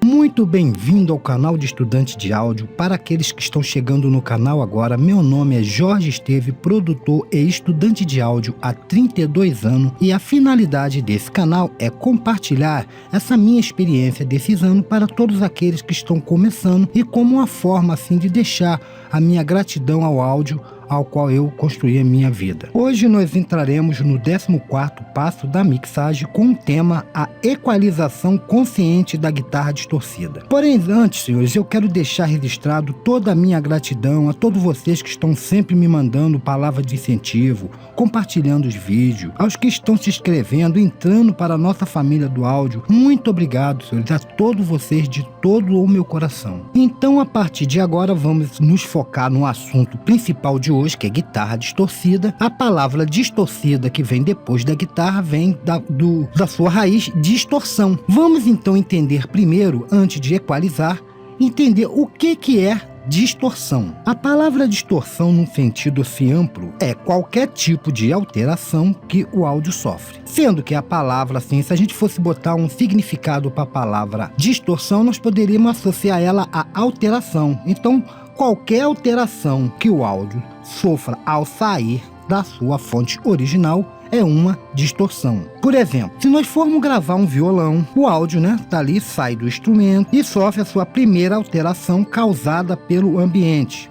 Muito bem-vindo ao canal de Estudante de Áudio. Para aqueles que estão chegando no canal agora, meu nome é Jorge Esteve, produtor e estudante de áudio há 32 anos, e a finalidade desse canal é compartilhar essa minha experiência desses anos para todos aqueles que estão começando e como uma forma assim de deixar a minha gratidão ao áudio ao qual eu construí a minha vida. Hoje nós entraremos no 14º passo da mixagem com o tema a equalização consciente da guitarra distorcida. Porém, antes, senhores, eu quero deixar registrado toda a minha gratidão a todos vocês que estão sempre me mandando palavras de incentivo, compartilhando os vídeos, aos que estão se inscrevendo, entrando para a nossa família do áudio. Muito obrigado, senhores, a todos vocês de todo o meu coração. Então, a partir de agora, vamos nos focar no assunto principal de hoje, que é guitarra distorcida. A palavra distorcida que vem depois da guitarra vem da sua raiz distorção. Vamos então entender primeiro, antes de equalizar, entender o que é distorção. A palavra distorção, num sentido assim amplo, é qualquer tipo de alteração que o áudio sofre. Sendo que a palavra, assim, se a gente fosse botar um significado para a palavra distorção, nós poderíamos associar ela a alteração. Então, qualquer alteração que o áudio sofra ao sair da sua fonte original é uma distorção. Por exemplo, se nós formos gravar um violão, o áudio, tá ali, sai do instrumento e sofre a sua primeira alteração causada pelo ambiente,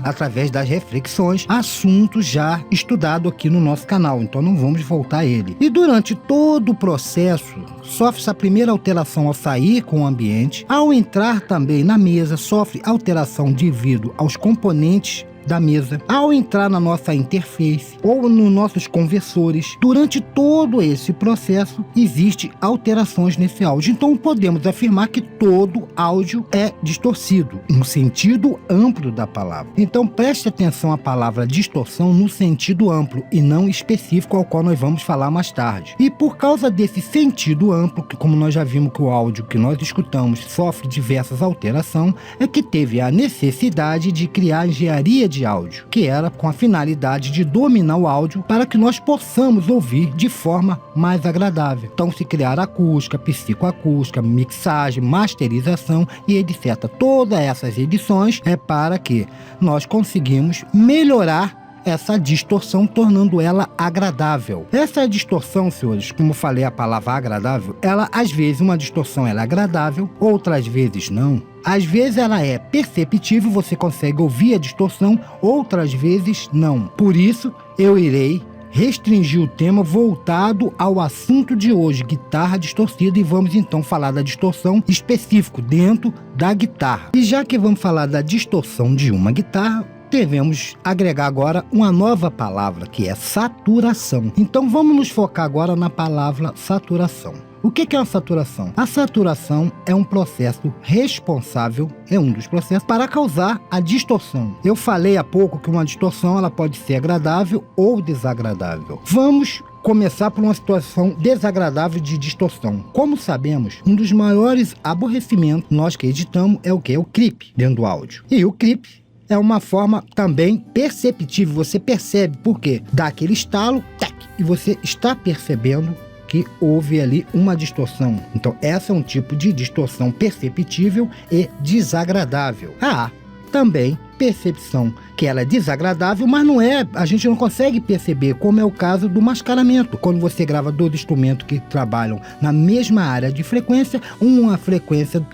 através das reflexões, assunto já estudado aqui no nosso canal, então não vamos voltar a ele. E durante todo o processo, sofre essa primeira alteração ao sair com o ambiente, ao entrar também na mesa, sofre alteração devido aos componentes da mesa, ao entrar na nossa interface ou nos nossos conversores. Durante todo esse processo existe alterações nesse áudio, então podemos afirmar que todo áudio é distorcido, no sentido amplo da palavra. Então preste atenção à palavra distorção no sentido amplo e não específico, ao qual nós vamos falar mais tarde. E por causa desse sentido amplo, que como nós já vimos que o áudio que nós escutamos sofre diversas alterações, é que teve a necessidade de criar engenharia de áudio, que era com a finalidade de dominar o áudio para que nós possamos ouvir de forma mais agradável. Então se criar acústica, psicoacústica, mixagem, masterização e etc. Todas essas edições é para que nós conseguimos melhorar essa distorção, tornando ela agradável. Essa distorção, senhores, como eu falei a palavra agradável, ela às vezes uma distorção ela é agradável, outras vezes não. Às vezes ela é perceptível, você consegue ouvir a distorção, outras vezes não. Por isso eu irei restringir o tema voltado ao assunto de hoje, guitarra distorcida, e vamos então falar da distorção específico dentro da guitarra. E já que vamos falar da distorção de uma guitarra, devemos agregar agora uma nova palavra, que é saturação. Então vamos nos focar agora na palavra saturação. O que é uma saturação? A saturação é um processo responsável, é um dos processos, para causar a distorção. Eu falei há pouco que uma distorção ela pode ser agradável ou desagradável. Vamos começar por uma situação desagradável de distorção. Como sabemos, um dos maiores aborrecimentos nós que editamos é o que? É o clipe dentro do áudio. E o clipe é uma forma também perceptível, você percebe, porque dá aquele estalo, tac, e você está percebendo que houve ali uma distorção. Então essa é um tipo de distorção perceptível e desagradável. Há também percepção que ela é desagradável, mas não é, a gente não consegue perceber, como é o caso do mascaramento. Quando você grava dois instrumentos que trabalham na mesma área de frequência, uma frequência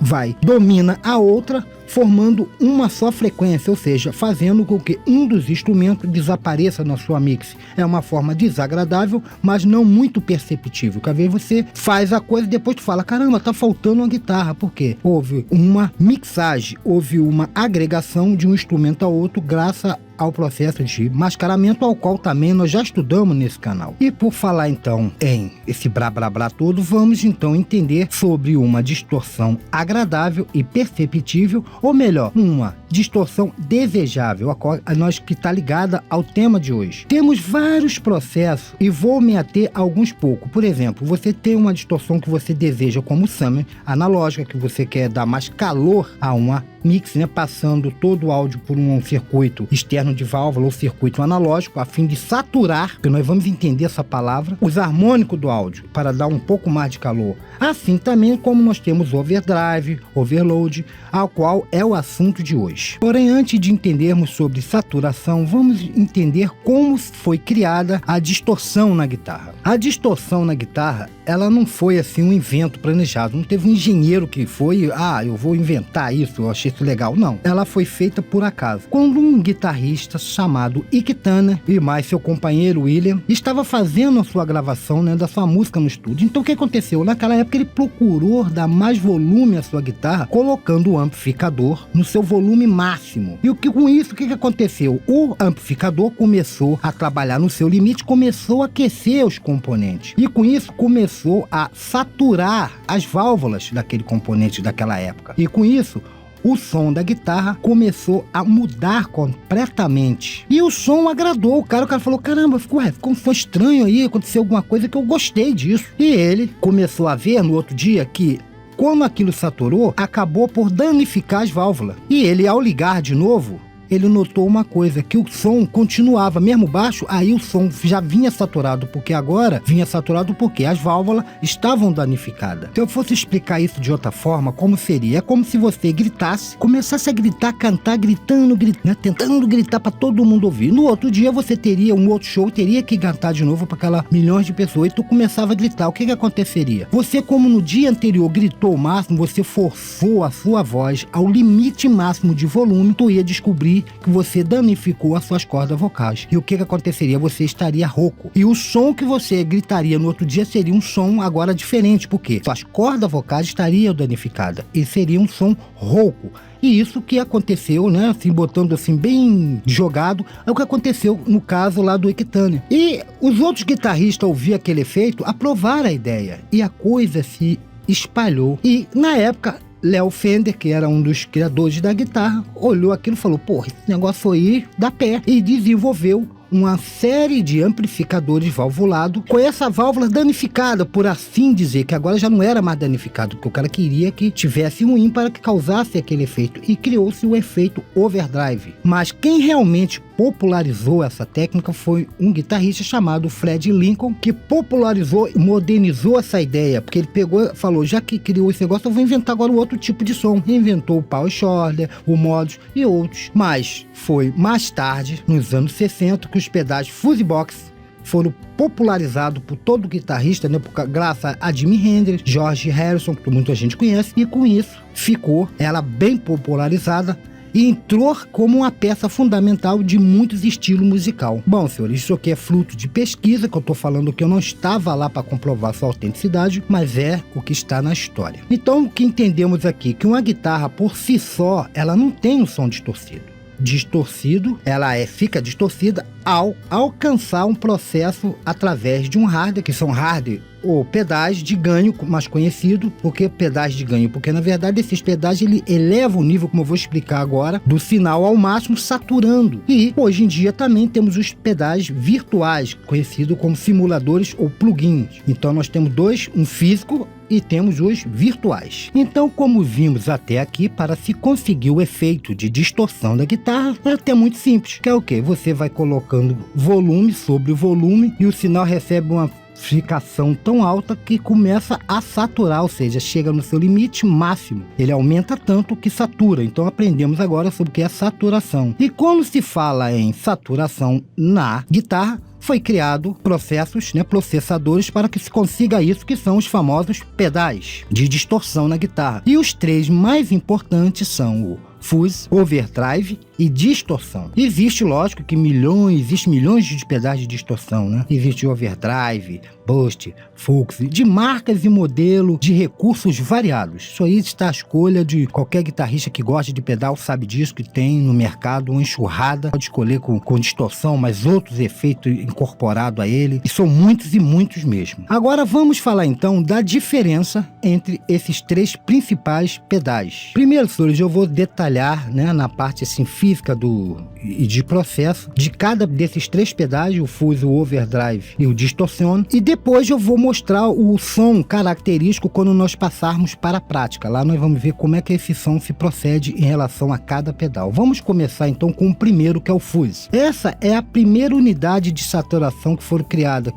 domina a outra, formando uma só frequência, ou seja, fazendo com que um dos instrumentos desapareça na sua mix. É uma forma desagradável, mas não muito perceptível, que às vezes você faz a coisa e depois tu fala, caramba, tá faltando uma guitarra, por quê? Houve uma mixagem, houve uma agregação de um instrumento a outro, graças ao processo de mascaramento, ao qual também nós já estudamos nesse canal. E por falar então em esse blá todo, vamos então entender sobre uma distorção agradável e perceptível, ou melhor, uma distorção desejável, a qual nós que está ligada ao tema de hoje. Temos vários processos e vou me ater a alguns poucos. Por exemplo, você tem uma distorção que você deseja como summer analógica, que você quer dar mais calor a uma mix, passando todo o áudio por um circuito externo externo de válvula ou circuito analógico a fim de saturar, que nós vamos entender essa palavra, os harmônicos do áudio para dar um pouco mais de calor. Assim também como nós temos overdrive, overload, ao qual é o assunto de hoje. Porém, antes de entendermos sobre saturação, vamos entender como foi criada a distorção na guitarra. A distorção na guitarra, ela não foi assim um invento planejado, não teve um engenheiro que foi, eu vou inventar isso, eu achei isso legal. Não, ela foi feita por acaso. Quando um guitarrista chamado Ike Turner e mais seu companheiro William estava fazendo a sua gravação, né, da sua música no estúdio. Então o que aconteceu? Naquela época ele procurou dar mais volume à sua guitarra, colocando o amplificador no seu volume máximo. E com isso, o que aconteceu? O amplificador começou a trabalhar no seu limite, começou a aquecer os componentes. E com isso começou a saturar as válvulas daquele componente daquela época. E com isso, o som da guitarra começou a mudar completamente. E o som agradou o cara falou, caramba, ficou um som estranho aí, aconteceu alguma coisa que eu gostei disso. E ele começou a ver no outro dia que, quando aquilo saturou, acabou por danificar as válvulas. E ele, ao ligar de novo, ele notou uma coisa, que o som continuava, mesmo baixo, aí o som já vinha saturado, porque agora vinha saturado porque as válvulas estavam danificadas. Se eu fosse explicar isso de outra forma, como seria? É como se você gritasse, começasse a gritar, cantar, gritando, né? Tentando gritar para todo mundo ouvir. No outro dia você teria um outro show, teria que cantar de novo para aquelas milhões de pessoas, e tu começava a gritar. O que aconteceria? Você, como no dia anterior gritou o máximo, você forçou a sua voz ao limite máximo de volume, tu ia descobrir que você danificou as suas cordas vocais. E o que aconteceria? Você estaria rouco. E o som que você gritaria no outro dia seria um som agora diferente, porque suas cordas vocais estariam danificadas e seria um som rouco. E isso que aconteceu, né, assim, botando assim bem jogado, é o que aconteceu no caso lá do Ike Turner. E os outros guitarristas, ao ouvir aquele efeito, aprovaram a ideia. E a coisa se espalhou. E na época, Léo Fender, que era um dos criadores da guitarra, olhou aquilo e falou, porra, esse negócio aí dá pé. E desenvolveu uma série de amplificadores valvulados com essa válvula danificada, por assim dizer, que agora já não era mais danificado, porque o cara queria que tivesse um ímpar que causasse aquele efeito, e criou-se o efeito overdrive. Mas quem realmente popularizou essa técnica foi um guitarrista chamado Fred Lincoln, que popularizou e modernizou essa ideia, porque ele pegou e falou, já que criou esse negócio, eu vou inventar agora um outro tipo de som. Inventou o power shoulder, o modus e outros. Mas foi mais tarde, nos anos 60, que os pedais fuzzy box foram popularizados por todo guitarrista, né, graças a Jimi Hendrix, George Harrison, que muita gente conhece, e com isso ficou ela bem popularizada e entrou como uma peça fundamental de muitos estilos musical. Bom, senhores, isso aqui é fruto de pesquisa, que eu estou falando que eu não estava lá para comprovar sua autenticidade, mas é o que está na história. Então, o que entendemos aqui? Que uma guitarra, por si só, ela não tem um som distorcido. Distorcido, ela fica distorcida ao alcançar um processo através de um hardware, que são hardware ou pedais de ganho, mais conhecido. Por que pedais de ganho? Porque na verdade esses pedais ele eleva o nível, como eu vou explicar agora, do sinal ao máximo, saturando. E hoje em dia também temos os pedais virtuais, conhecidos como simuladores ou plugins. Então nós temos dois, um físico e temos os virtuais. Então, como vimos até aqui, para se conseguir o efeito de distorção da guitarra, é até muito simples, que é o que? Você vai colocando volume sobre volume e o sinal recebe uma amplificação tão alta que começa a saturar, ou seja, chega no seu limite máximo. Ele aumenta tanto que satura. Então aprendemos agora sobre o que é saturação. E quando se fala em saturação na guitarra, foi criado processos, processadores para que se consiga isso, que são os famosos pedais de distorção na guitarra. E os três mais importantes são o fuzz, overdrive e distorção. Existe, lógico, que existem milhões de pedais de distorção, né? Existe overdrive, boost, flux, de marcas e modelo, de recursos variados. Isso aí está à escolha de qualquer guitarrista que gosta de pedal, sabe disso, que tem no mercado uma enxurrada, pode escolher com distorção, mas outros efeitos incorporados a ele, e são muitos e muitos mesmo. Agora vamos falar então da diferença entre esses três principais pedais. Primeiro, senhores, eu vou detalhar, na parte assim física do e de processo de cada desses 3 pedais, o fuzz, o overdrive e o distorção, e depois eu vou mostrar o som característico quando nós passarmos para a prática. Lá nós vamos ver como é que esse som se procede em relação a cada pedal. Vamos começar então com o primeiro, que é o fuzz. Essa é a primeira unidade de saturação que foram criadas,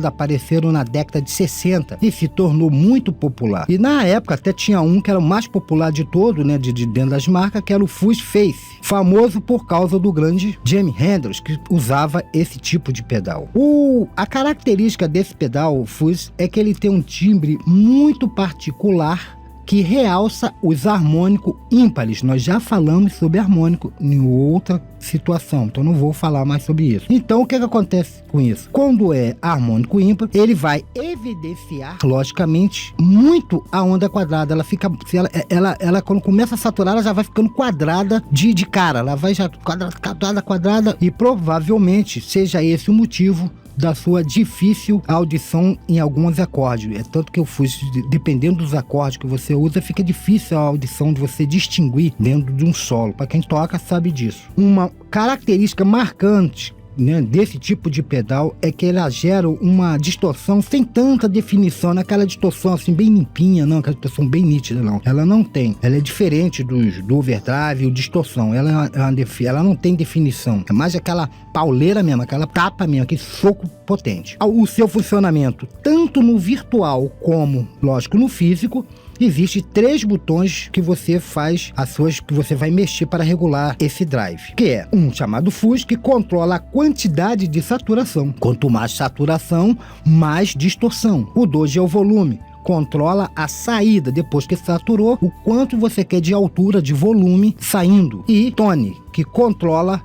apareceram na década de 60 e se tornou muito popular. E na época até tinha um que era o mais popular de todo, né, de dentro das marcas, que era o Fuzz Face, famoso por causa do grande Jimi Hendrix, que usava esse tipo de pedal. A característica desse pedal, o Fuzz, é que ele tem um timbre muito particular que realça os harmônicos ímpares. Nós já falamos sobre harmônico em outra situação, então não vou falar mais sobre isso. Então o que acontece com isso? Quando é harmônico ímpar, ele vai evidenciar, logicamente, muito a onda quadrada. Ela fica, ela quando começa a saturar, ela já vai ficando quadrada de cara. Ela vai já quadrada, e provavelmente seja esse o motivo da sua difícil audição em alguns acordes. É tanto que eu fui, dependendo dos acordes que você usa, fica difícil a audição de você distinguir dentro de um solo. Para quem toca sabe disso. Uma característica marcante, né, desse tipo de pedal é que ela gera uma distorção sem tanta definição, naquela distorção assim bem limpinha, não, aquela distorção bem nítida, não. Ela não tem. Ela é diferente do overdrive e o distorção. Ela não tem definição. É mais aquela pauleira mesmo, aquela tapa mesmo, aquele soco potente. O seu funcionamento, tanto no virtual como, lógico, no físico, existe 3 botões que você que você vai mexer para regular esse drive, que é um chamado fuzz, que controla a quantidade de saturação. Quanto mais saturação, mais distorção. O 2 é o volume, controla a saída, depois que saturou, o quanto você quer de altura, de volume saindo. E tone, que controla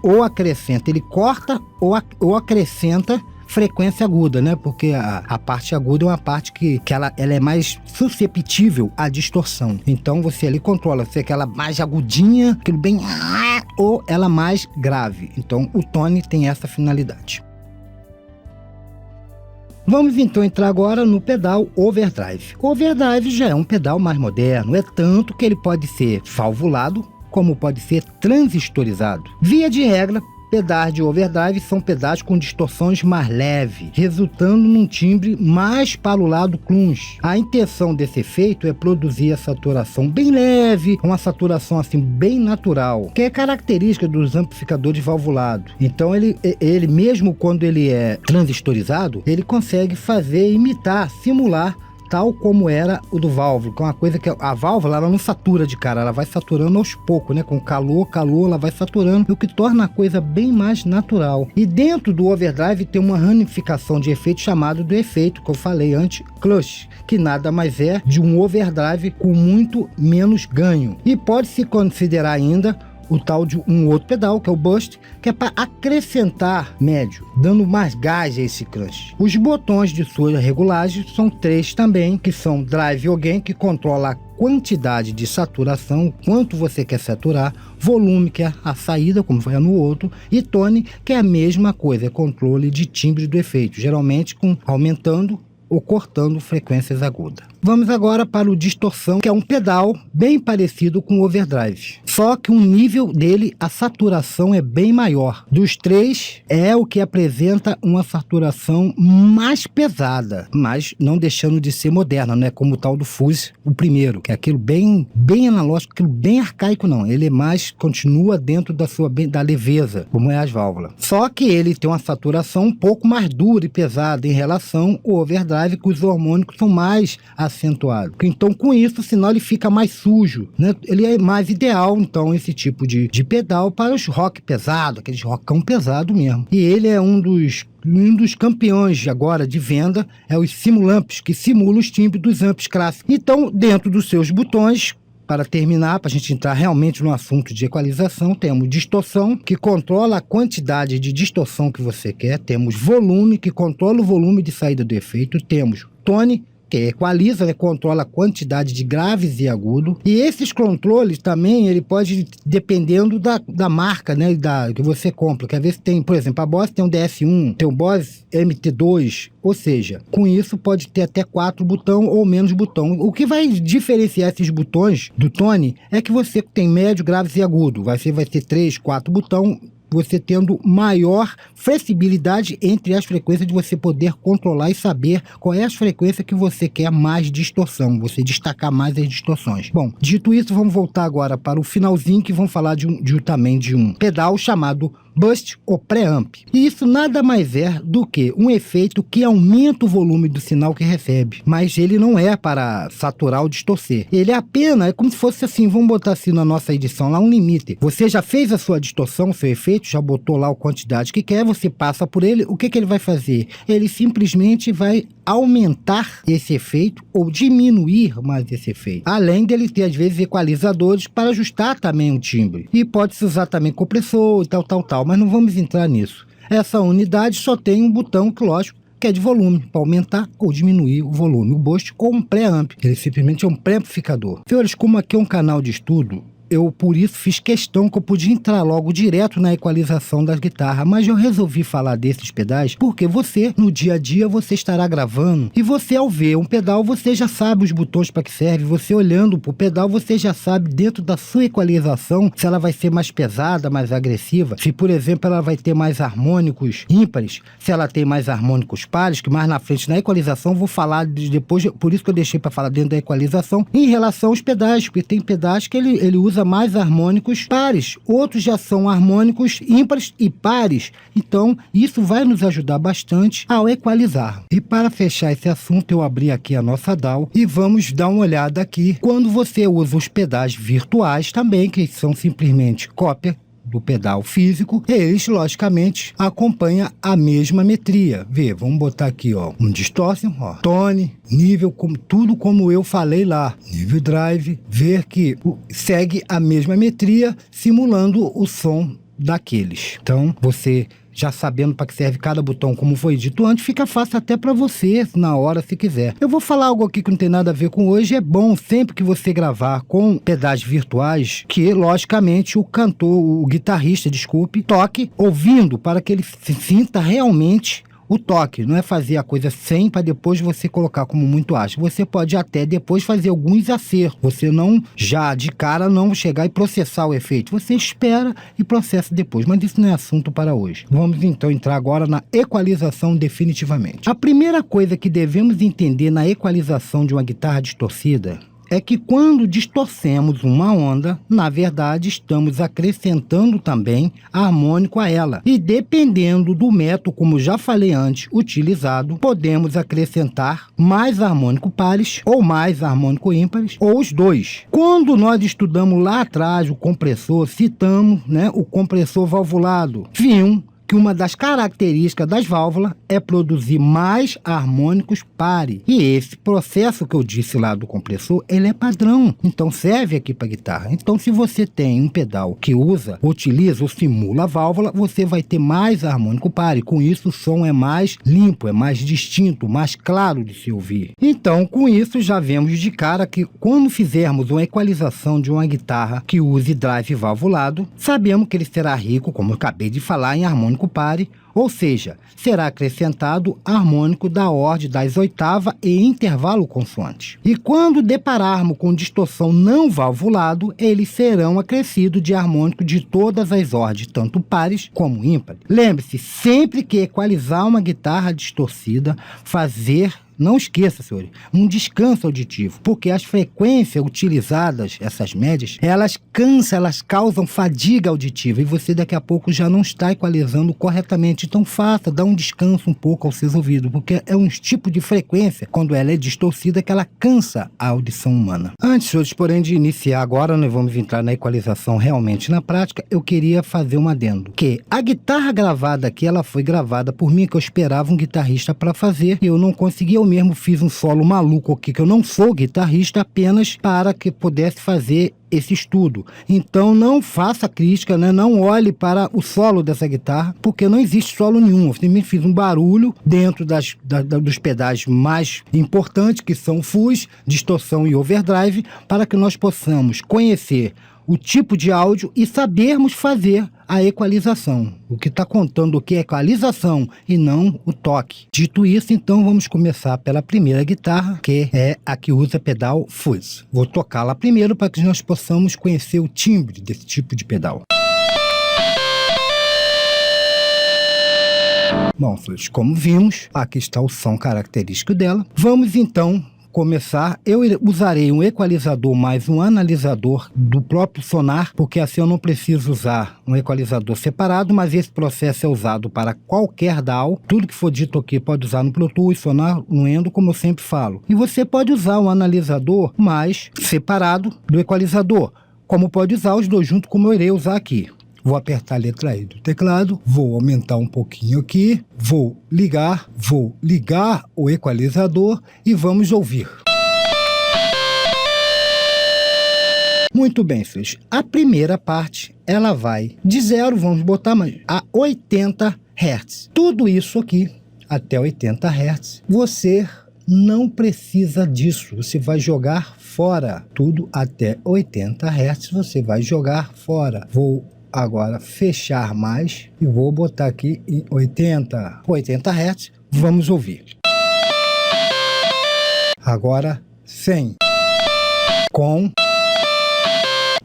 ou acrescenta, ele corta ou acrescenta frequência aguda, né? Porque a parte aguda é uma parte que ela é mais susceptível à distorção. Então você ali controla se é aquela mais agudinha, aquilo bem, ou ela mais grave. Então o tone tem essa finalidade. Vamos então entrar agora no pedal overdrive. O overdrive já é um pedal mais moderno, é tanto que ele pode ser valvulado como pode ser transistorizado. Via de regra, pedais de overdrive são pedais com distorções mais leves, resultando num timbre mais para o lado clunge. A intenção desse efeito é produzir a saturação bem leve, uma saturação assim bem natural, que é característica dos amplificadores valvulados. Então ele mesmo quando ele é transistorizado, ele consegue imitar, simular tal como era o do válvulo, que é uma coisa que a válvula ela não satura de cara, ela vai saturando aos poucos, né? Com calor, ela vai saturando, o que torna a coisa bem mais natural. E dentro do overdrive tem uma ramificação de efeito chamado do efeito, que eu falei antes, clutch, que nada mais é de um overdrive com muito menos ganho. E pode-se considerar ainda o tal de um outro pedal, que é o Boost, que é para acrescentar médio, dando mais gás a esse clutch. Os botões de sua regulagem são 3 também, que são Drive ou Gain, que controla a quantidade de saturação, o quanto você quer saturar, volume, que é a saída, como foi no outro, e Tone, que é a mesma coisa, é controle de timbre do efeito, geralmente aumentando ou cortando frequências agudas. Vamos agora para o distorção, que é um pedal bem parecido com o overdrive. Só que o nível dele, a saturação é bem maior. Dos 3, é o que apresenta uma saturação mais pesada, mas não deixando de ser moderna, não é como o tal do fuzz, o primeiro, que é aquilo bem analógico, aquilo bem arcaico, não. Ele continua dentro da leveza, como é as válvulas. Só que ele tem uma saturação um pouco mais dura e pesada em relação ao overdrive, que os harmônicos são mais acentuado. Então, com isso, senão ele fica mais sujo, né? Ele é mais ideal, então, esse tipo de pedal para os rock pesado, aqueles rockão pesado mesmo. E ele é um dos campeões agora de venda, é os Simulamps, que simula os timbres dos amps clássicos. Então, dentro dos seus botões, para terminar, para a gente entrar realmente no assunto de equalização, temos distorção, que controla a quantidade de distorção que você quer. Temos volume, que controla o volume de saída do efeito. Temos tone, que equaliza, né, controla a quantidade de graves e agudo. E esses controles também, ele pode, dependendo da marca, né, que você compra. Quer ver se tem, por exemplo, a Bose tem um DS1, tem o Bose MT2, ou seja, com isso pode ter até 4 botões ou menos botão. O que vai diferenciar esses botões do Tone é que você tem médio, graves e agudo. Você vai ter 3, 4 botões, você tendo maior flexibilidade entre as frequências de você poder controlar e saber qual é as frequências que você quer mais distorção, você destacar mais as distorções. Bom, dito isso, vamos voltar agora para o finalzinho que vamos falar também de um pedal chamado Boost ou Preamp. E isso nada mais é do que um efeito que aumenta o volume do sinal que recebe, mas ele não é para saturar ou distorcer. Ele é apenas, é como se fosse assim, vamos botar assim na nossa edição lá, um limite. Você já fez a sua distorção, o seu efeito, já botou lá a quantidade que quer, você passa por ele, o que ele vai fazer? Ele simplesmente vai aumentar esse efeito ou diminuir mais esse efeito. Além dele ter, às vezes, equalizadores para ajustar também o timbre. E pode-se usar também compressor e tal, mas não vamos entrar nisso. Essa unidade só tem um botão que, lógico, que é de volume, para aumentar ou diminuir o volume. O Boost ou um pré-amp, ele simplesmente é um pré-amplificador. Senhores, como aqui é um canal de estudo, eu por isso fiz questão que eu podia entrar logo direto na equalização das guitarras, mas eu resolvi falar desses pedais porque você, no dia a dia, você estará gravando e você, ao ver um pedal, você já sabe os botões para que serve. Você olhando para o pedal, você já sabe dentro da sua equalização se ela vai ser mais pesada, mais agressiva, se, por exemplo, ela vai ter mais harmônicos ímpares, se ela tem mais harmônicos pares, que mais na frente na equalização vou falar depois, por isso que eu deixei para falar dentro da equalização, em relação aos pedais, porque tem pedais que ele usa mais harmônicos pares, outros já são harmônicos ímpares e pares, então isso vai nos ajudar bastante ao equalizar. E para fechar esse assunto, eu abri aqui a nossa DAW e vamos dar uma olhada aqui quando você usa os pedais virtuais também, que são simplesmente cópia do pedal físico, eles logicamente acompanham a mesma metria. Vê, vamos botar aqui, ó, um distortion, ó, tone, nível, tudo como eu falei lá, nível drive, ver que segue a mesma metria, simulando o som daqueles. Então, você já sabendo para que serve cada botão, como foi dito antes, fica fácil até para você na hora, se quiser. Eu vou falar algo aqui que não tem nada a ver com hoje. É bom sempre que você gravar com pedais virtuais, que logicamente o cantor, o guitarrista, desculpe, toque ouvindo, para que ele se sinta realmente o toque. Não é fazer a coisa sem para depois você colocar como muito acha. Você pode até depois fazer alguns acertos. Você não, já de cara, não chegar e processar o efeito. Você espera e processa depois. Mas isso não é assunto para hoje. Vamos então entrar agora na equalização definitivamente. A primeira coisa que devemos entender na equalização de uma guitarra distorcida é que quando distorcemos uma onda, na verdade estamos acrescentando também harmônico a ela. E dependendo do método, como já falei antes, utilizado, podemos acrescentar mais harmônico pares ou mais harmônico ímpares, ou os dois. Quando nós estudamos lá atrás o compressor, citamos, né, o compressor valvulado. Vimos que uma das características das válvulas é produzir mais harmônicos pares. E esse processo que eu disse lá do compressor, ele é padrão. Então serve aqui para guitarra. Então se você tem um pedal que utiliza ou simula a válvula, você vai ter mais harmônico pare. Com isso o som é mais limpo, é mais distinto, mais claro de se ouvir. Então com isso já vemos de cara que quando fizermos uma equalização de uma guitarra que use drive valvulado, sabemos que ele será rico, como eu acabei de falar, em harmônico pare, ou seja, será acrescentado harmônico da ordem das oitavas e intervalo consoante. E quando depararmos com distorção não valvulado, eles serão acrescidos de harmônico de todas as ordens, tanto pares como ímpares. Lembre-se, sempre que equalizar uma guitarra distorcida, não esqueça, senhores, um descanso auditivo, porque as frequências utilizadas, essas médias, elas cansam, elas causam fadiga auditiva e você daqui a pouco já não está equalizando corretamente. Então dá um descanso um pouco aos seus ouvidos, porque é um tipo de frequência, quando ela é distorcida, que ela cansa a audição humana. Antes, senhores, porém, de iniciar agora, nós vamos entrar na equalização realmente na prática, eu queria fazer um adendo, que a guitarra gravada aqui, ela foi gravada por mim, que eu esperava um guitarrista para fazer, e eu não consegui. eu mesmo fiz um solo maluco aqui, que eu não sou guitarrista, apenas para que pudesse fazer esse estudo. Então não faça crítica, né? Não olhe para o solo dessa guitarra, porque não existe solo nenhum. Eu também fiz um barulho dentro dos pedais mais importantes, que são fuzz, distorção e overdrive, para que nós possamos conhecer o tipo de áudio e sabermos fazer a equalização. O que está contando o que é equalização e não o toque. Dito isso, então vamos começar pela primeira guitarra, que é a que usa pedal fuzz. Vou tocá-la primeiro para que nós possamos conhecer o timbre desse tipo de pedal. Bom, como vimos, aqui está o som característico dela. Vamos então começar. Eu usarei um equalizador mais um analisador do próprio sonar, porque assim eu não preciso usar um equalizador separado, mas esse processo é usado para qualquer DAW. Tudo que for dito aqui pode usar no Pro Tools, sonar, no Endo, como eu sempre falo. E você pode usar um analisador mais separado do equalizador, como pode usar os dois juntos, como eu irei usar aqui. Vou apertar a letra E do teclado, vou aumentar um pouquinho aqui, vou ligar o equalizador e vamos ouvir. Muito bem, filhos. A primeira parte, ela vai de 0, vamos botar a 80 Hz. Tudo isso aqui, até 80 Hz, você não precisa disso. Você vai jogar fora. Tudo até 80 Hz, você vai jogar fora. Vou agora fechar mais e vou botar aqui em 80 Hz, vamos ouvir. Agora 100.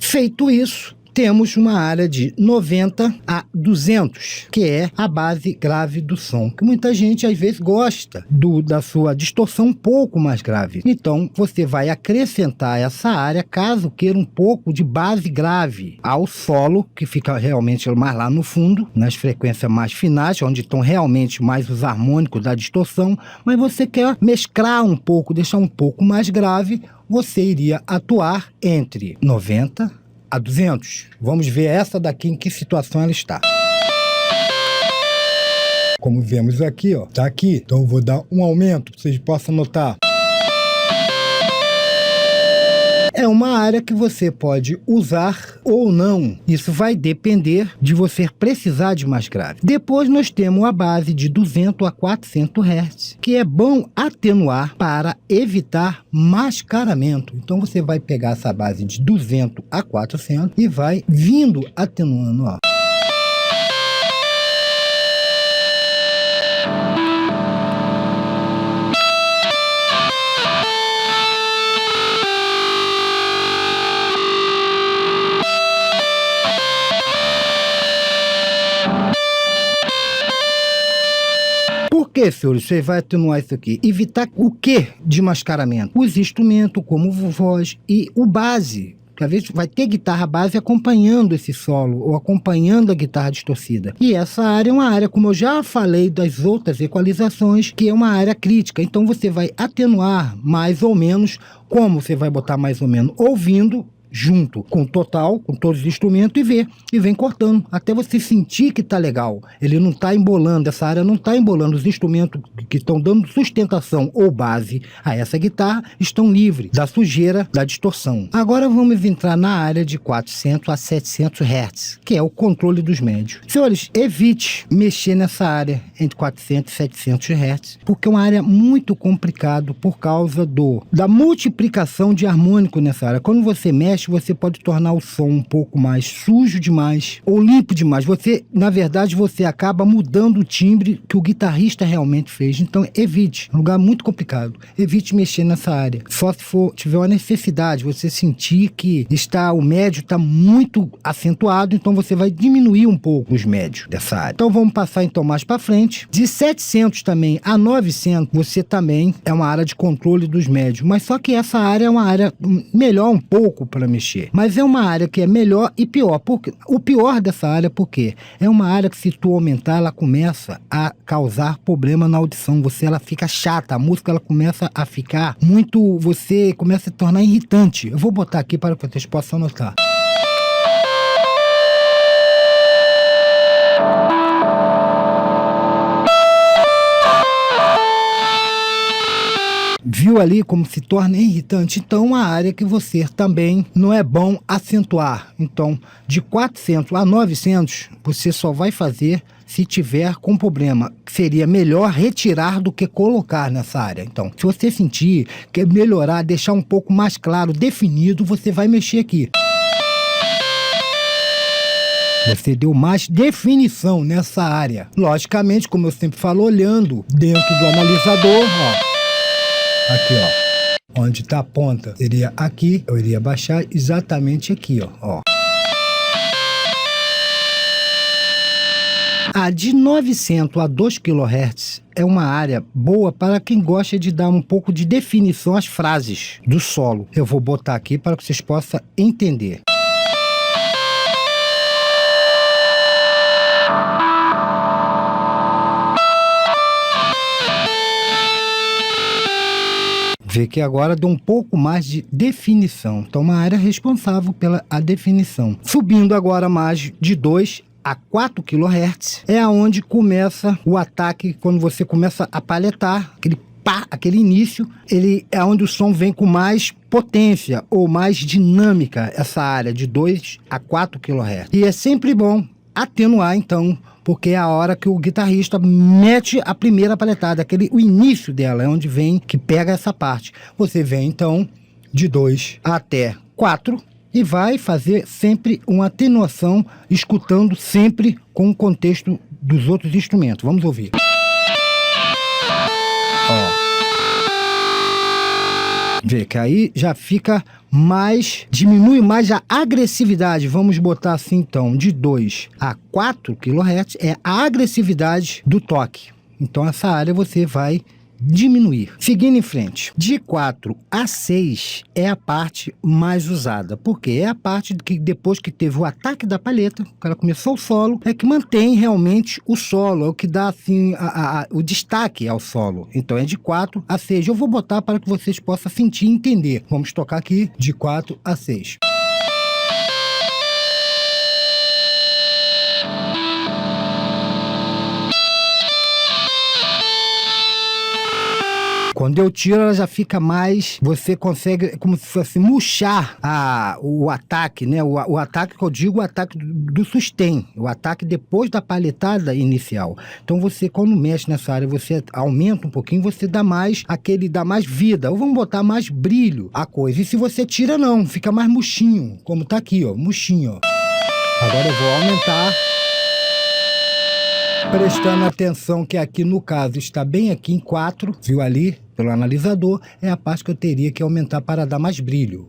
Feito isso, temos uma área de 90 a 200, que é a base grave do som, que muita gente às vezes gosta da sua distorção um pouco mais grave. Então você vai acrescentar essa área, caso queira um pouco de base grave ao solo, que fica realmente mais lá no fundo, nas frequências mais finais, onde estão realmente mais os harmônicos da distorção, mas você quer mesclar um pouco, deixar um pouco mais grave, você iria atuar entre 90 a 200. Vamos ver essa daqui em que situação ela está. Como vemos aqui, ó, tá aqui. Então eu vou dar um aumento para vocês possam notar. É uma área que você pode usar ou não. Isso vai depender de você precisar de mais grave. Depois nós temos a base de 200 a 400 Hz, que é bom atenuar para evitar mascaramento. Então você vai pegar essa base de 200 a 400 e vai vindo atenuando, ó. Por que, senhores, você vai atenuar isso aqui? Evitar o que de mascaramento? Os instrumentos, como voz e o base. Às vezes vai ter guitarra base acompanhando esse solo ou acompanhando a guitarra distorcida. E essa área é uma área, como eu já falei das outras equalizações, que é uma área crítica. Então você vai atenuar mais ou menos, como você vai botar mais ou menos ouvindo, junto com o total, com todos os instrumentos, e vem cortando, até você sentir que tá legal. Ele não tá embolando, essa área não tá embolando. Os instrumentos que estão dando sustentação ou base a essa guitarra estão livres da sujeira, da distorção. Agora vamos entrar na área de 400 a 700 Hz, que é o controle dos médios. Senhores, evite mexer nessa área entre 400 e 700 Hz, porque é uma área muito complicada por causa da multiplicação de harmônico nessa área. Quando você mexe, você pode tornar o som um pouco mais sujo demais ou limpo demais. Na verdade, você acaba mudando o timbre que o guitarrista realmente fez. Então, evite. É um lugar muito complicado. Evite mexer nessa área. Só se tiver uma necessidade, você sentir que o médio está muito acentuado, então você vai diminuir um pouco os médios dessa área. Então, vamos passar então mais para frente. De 700 também a 900, você também é uma área de controle dos médios. Mas só que essa área é uma área melhor um pouco para mexer, mas é uma área que é melhor e pior. O pior dessa área, porque é uma área que, se tu aumentar, ela começa a causar problema na audição. Ela fica chata, a música ela começa a ficar muito, você começa a se tornar irritante. Eu vou botar aqui para que vocês possam notar. Viu ali como se torna irritante? Então, uma área que você também não é bom acentuar. Então, de 400 a 900, você só vai fazer se tiver com problema. Seria melhor retirar do que colocar nessa área. Então, se você sentir, quer melhorar, deixar um pouco mais claro, definido, você vai mexer aqui. Você deu mais definição nessa área. Logicamente, como eu sempre falo, olhando dentro do analisador, ó. Aqui, ó. Onde está a ponta seria aqui. Eu iria baixar exatamente aqui, ó. A de 900 a 2 kHz é uma área boa para quem gosta de dar um pouco de definição às frases do solo. Eu vou botar aqui para que vocês possam entender. Vê que agora deu um pouco mais de definição. Então, uma área responsável pela definição. Subindo agora mais de 2 a 4 kHz é aonde começa o ataque, quando você começa a paletar, aquele início, ele é onde o som vem com mais potência ou mais dinâmica, essa área de 2 a 4 kHz. E é sempre bom atenuar, então, porque é a hora que o guitarrista mete a primeira paletada, o início dela, é onde vem, que pega essa parte. Você vem, então, de 2 até 4 e vai fazer sempre uma atenuação, escutando sempre com o contexto dos outros instrumentos. Vamos ouvir. Ó. Vê que aí já fica mais, diminui mais a agressividade. Vamos botar assim então, de 2 a 4 kHz é a agressividade do toque. Então essa área você vai diminuir. Seguindo em frente, de 4 a 6 é a parte mais usada, porque é a parte que depois que teve o ataque da palheta, o cara começou o solo, é que mantém realmente o solo, é o que dá assim o destaque ao solo. Então é de 4 a 6. Eu vou botar para que vocês possam sentir e entender. Vamos tocar aqui de 4 a 6. Quando eu tiro, ela já fica mais... Você consegue, como se fosse murchar o ataque, né? O ataque que eu digo, o ataque do sustain. O ataque depois da paletada inicial. Então, você, quando mexe nessa área, você aumenta um pouquinho, você dá mais dá mais vida. Ou vamos botar mais brilho a coisa. E se você tira, não. Fica mais murchinho. Como tá aqui, ó. Murchinho, ó. Agora eu vou aumentar... Prestando atenção que aqui no caso está bem aqui em 4, viu ali pelo analisador, é a parte que eu teria que aumentar para dar mais brilho.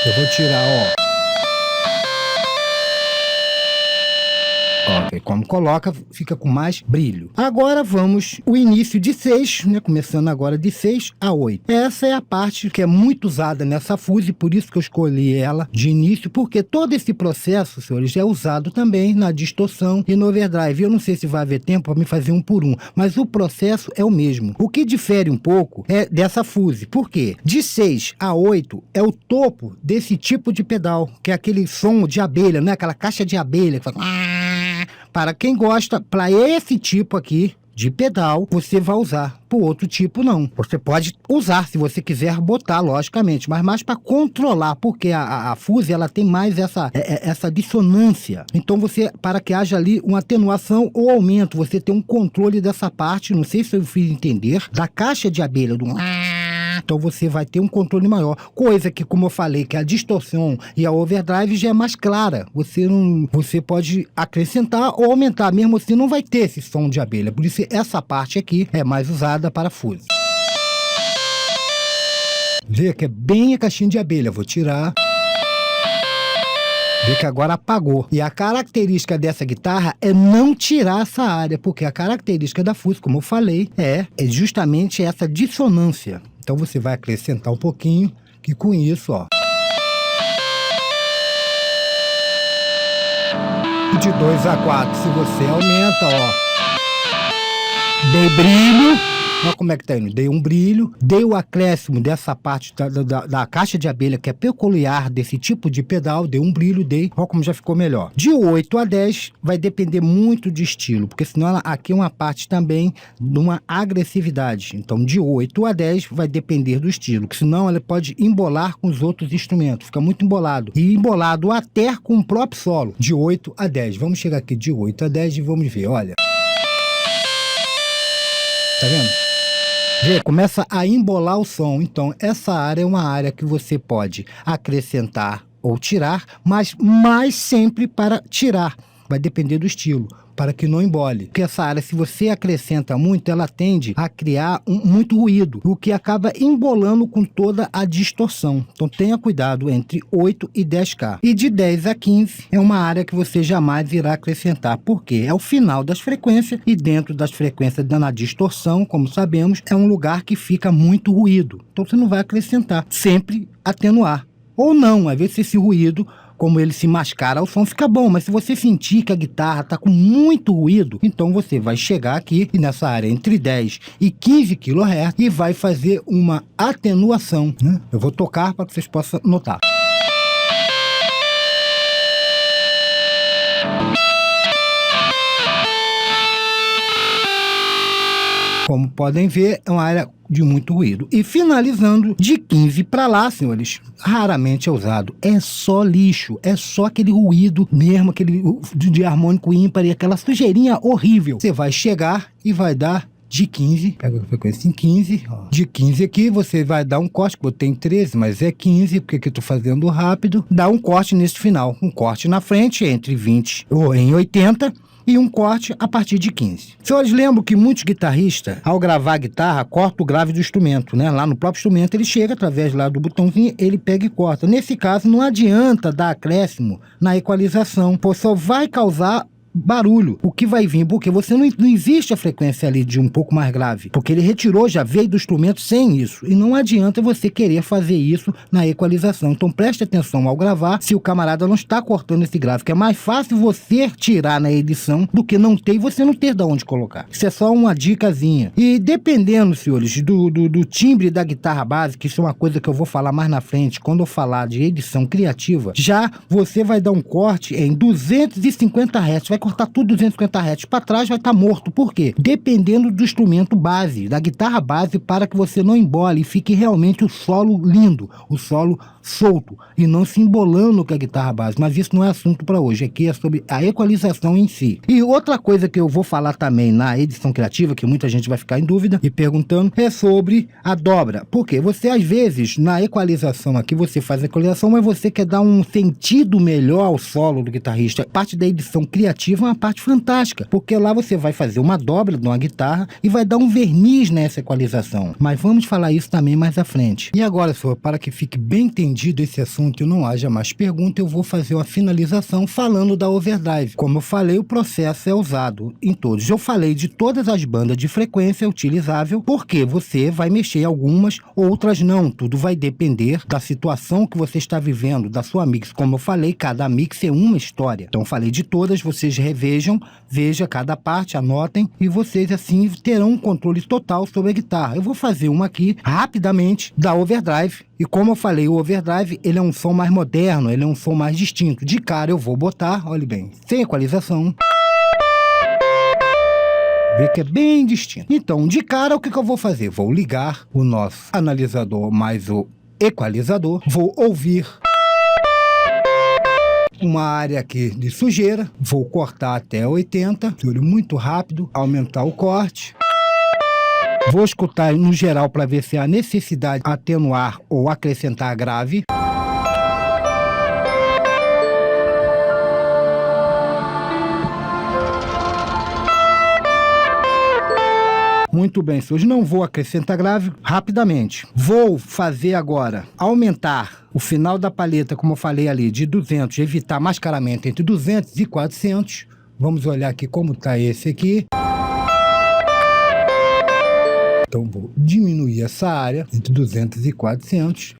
Eu vou tirar, ó. Ok, como coloca, fica com mais brilho. Agora vamos o início de 6, né? Começando agora de 6 a 8. Essa é a parte que é muito usada nessa fuse, por isso que eu escolhi ela de início, porque todo esse processo, senhores, é usado também na distorção e no overdrive. Eu não sei se vai haver tempo para me fazer um por um, mas o processo é o mesmo. O que difere um pouco é dessa fuse. Por quê? De 6 a 8 é o topo desse tipo de pedal, que é aquele som de abelha, né? Aquela caixa de abelha que faz... Para quem gosta, para esse tipo aqui de pedal, você vai usar. Para o outro tipo, não. Você pode usar, se você quiser botar, logicamente, mas mais para controlar, porque a fuse, ela tem mais essa dissonância. Então, você, para que haja ali uma atenuação ou aumento, você tem um controle dessa parte, não sei se eu fiz entender, da caixa de abelha, do... Então você vai ter um controle maior. Coisa que, como eu falei, que a distorção e a overdrive já é mais clara. Você pode acrescentar ou aumentar, mesmo assim não vai ter esse som de abelha. Por isso essa parte aqui é mais usada para fuse. Vê que é bem a caixinha de abelha. Vou tirar. Vê que agora apagou. E a característica dessa guitarra é não tirar essa área, porque a característica da fuse, como eu falei, é justamente essa dissonância. Então você vai acrescentar um pouquinho, que com isso, ó. De 2 a 4, se você aumenta, ó. Dei brilho. Olha como é que tá indo. Dei um brilho, dei o acréscimo dessa parte da caixa de abelha, que é peculiar desse tipo de pedal, dei um brilho, dei. Olha como já ficou melhor. De 8 a 10 vai depender muito de estilo, porque senão aqui é uma parte também de uma agressividade. Então, de 8 a 10 vai depender do estilo, que senão ela pode embolar com os outros instrumentos. Fica muito embolado. E embolado até com o próprio solo. De 8 a 10. Vamos chegar aqui de 8 a 10 e vamos ver, olha. Tá vendo? Vê, começa a embolar o som. Então, essa área é uma área que você pode acrescentar ou tirar, mas mais sempre para tirar. Vai depender do estilo, para que não embole. Porque essa área, se você acrescenta muito, ela tende a criar muito ruído, o que acaba embolando com toda a distorção. Então tenha cuidado entre 8 e 10K. E de 10 a 15 é uma área que você jamais irá acrescentar, porque é o final das frequências, e dentro das frequências na distorção, como sabemos, é um lugar que fica muito ruído. Então você não vai acrescentar, sempre atenuar. Ou não, às vezes esse ruído, como ele se mascara, o som fica bom, mas se você sentir que a guitarra está com muito ruído, então você vai chegar aqui e nessa área entre 10 e 15 kHz e vai fazer uma atenuação, né? Eu vou tocar para que vocês possam notar. Como podem ver, é uma área de muito ruído. E finalizando, de 15 para lá, senhores, raramente é usado. É só lixo, é só aquele ruído mesmo, aquele de harmônico ímpar e aquela sujeirinha horrível. Você vai chegar e vai dar de 15, pega a frequência em 15, ó. De 15 aqui você vai dar um corte, que eu tenho 13, mas é 15, porque aqui eu tô fazendo rápido. Dá um corte nesse final, um corte na frente entre 20 ou em 80, e um corte a partir de 15. Senhores, lembram que muitos guitarristas, ao gravar a guitarra, cortam o grave do instrumento, né? Lá no próprio instrumento ele chega, através lá do botãozinho, ele pega e corta. Nesse caso, não adianta dar acréscimo na equalização, pois só vai causar barulho, o que vai vir, porque você não existe a frequência ali de um pouco mais grave, porque ele retirou, já veio do instrumento sem isso, e não adianta você querer fazer isso na equalização. Então preste atenção ao gravar, se o camarada não está cortando esse grave, que é mais fácil você tirar na edição do que não ter e você não ter de onde colocar. Isso é só uma dicasinha. E dependendo, senhores, do timbre da guitarra básica, isso é uma coisa que eu vou falar mais na frente, quando eu falar de edição criativa, já você vai dar um corte em 250 Hz, vai cortar tudo 250 Hz para trás, vai estar morto. Por quê? Dependendo do instrumento base, da guitarra base, para que você não embole e fique realmente o solo lindo, o solo solto e não se embolando com a guitarra base. Mas isso não é assunto para hoje, aqui é sobre a equalização em si. E outra coisa que eu vou falar também na edição criativa, que muita gente vai ficar em dúvida e perguntando, é sobre a dobra. Porque você às vezes na equalização aqui, você faz a equalização, mas você quer dar um sentido melhor ao solo do guitarrista. Parte da edição criativa é uma parte fantástica, porque lá você vai fazer uma dobra de uma guitarra e vai dar um verniz nessa equalização. Mas vamos falar isso também mais à frente. E agora, senhor, para que fique bem entendido esse assunto e não haja mais pergunta, eu vou fazer uma finalização falando da overdrive. Como eu falei, o processo é usado em todos. Eu falei de todas as bandas de frequência utilizável, porque você vai mexer em algumas, outras não. Tudo vai depender da situação que você está vivendo, da sua mix. Como eu falei, cada mix é uma história. Então, eu falei de todas, vocês revejam, veja cada parte, anotem, e vocês assim terão um controle total sobre a guitarra. Eu vou fazer uma aqui, rapidamente, da overdrive. E como eu falei, o overdrive, ele é um som mais moderno, ele é um som mais distinto. De cara eu vou botar, olhe bem, sem equalização. Vê que é bem distinto. Então, de cara, o que eu vou fazer? Vou ligar o nosso analisador mais o equalizador, vou ouvir uma área aqui de sujeira, vou cortar até 80, muito rápido, aumentar o corte. Vou escutar no geral para ver se há necessidade de atenuar ou acrescentar grave. Muito bem, senhores, não vou acrescentar grave rapidamente. Vou fazer agora, aumentar o final da palheta, como eu falei ali, de 200, evitar mascaramento entre 200 e 400. Vamos olhar aqui como está esse aqui. Então vou diminuir essa área entre 200 e 400.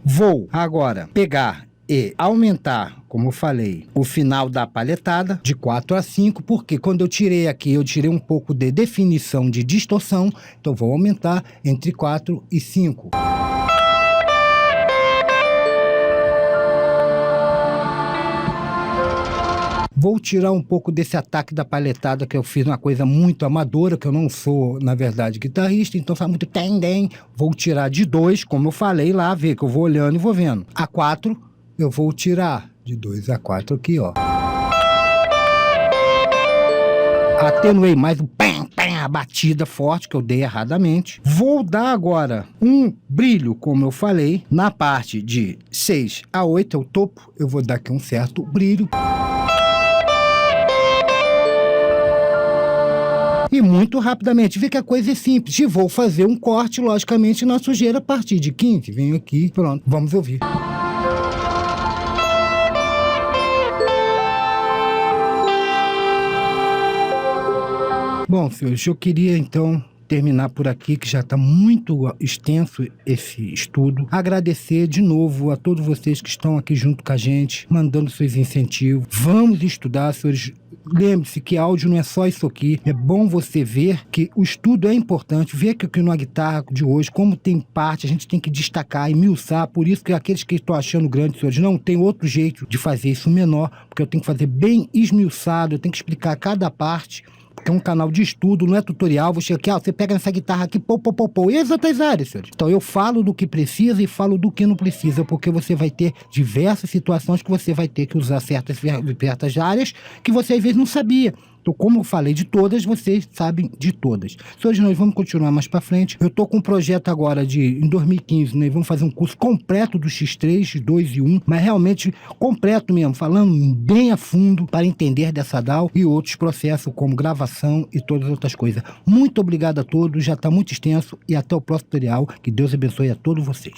Vou agora pegar e aumentar, como eu falei, o final da palhetada de 4 a 5, porque quando eu tirei aqui, eu tirei um pouco de definição de distorção, então vou aumentar entre 4 e 5. Vou tirar um pouco desse ataque da palhetada, que eu fiz uma coisa muito amadora, que eu não sou, na verdade, guitarrista, então faz muito tem. Vou tirar de 2, como eu falei lá, ver que eu vou olhando e vou vendo. A 4, eu vou tirar de 2 a 4 aqui, ó. Atenuei mais o a batida forte que eu dei erradamente. Vou dar agora um brilho, como eu falei, na parte de 6 a 8, é o topo, eu vou dar aqui um certo brilho. E muito rapidamente, vê que a coisa é simples. E vou fazer um corte, logicamente, na sujeira a partir de 15. Venho aqui, pronto, vamos ouvir. Bom, senhores, eu queria então terminar por aqui, que já está muito extenso esse estudo. Agradecer de novo a todos vocês que estão aqui junto com a gente, mandando seus incentivos. Vamos estudar, senhores. Lembre-se que áudio não é só isso aqui. É bom você ver que o estudo é importante. Ver que na guitarra de hoje, como tem parte, a gente tem que destacar, esmiuçar. Por isso que aqueles que estão achando grande, senhores, não tem outro jeito de fazer isso menor, porque eu tenho que fazer bem esmiuçado, eu tenho que explicar cada parte. Porque é um canal de estudo, não é tutorial. Você aqui, você pega nessa guitarra aqui, e as outras áreas, senhores. Então eu falo do que precisa e falo do que não precisa, porque você vai ter diversas situações que você vai ter que usar certas áreas que você às vezes não sabia. Então, como eu falei de todas, vocês sabem de todas. Senhores, nós vamos continuar mais para frente. Eu estou com um projeto agora em 2015, nós vamos fazer um curso completo do X3, X2 e 1, mas realmente completo mesmo, falando bem a fundo para entender dessa DAW e outros processos como gravação e todas as outras coisas. Muito obrigado a todos, já está muito extenso e até o próximo tutorial. Que Deus abençoe a todos vocês.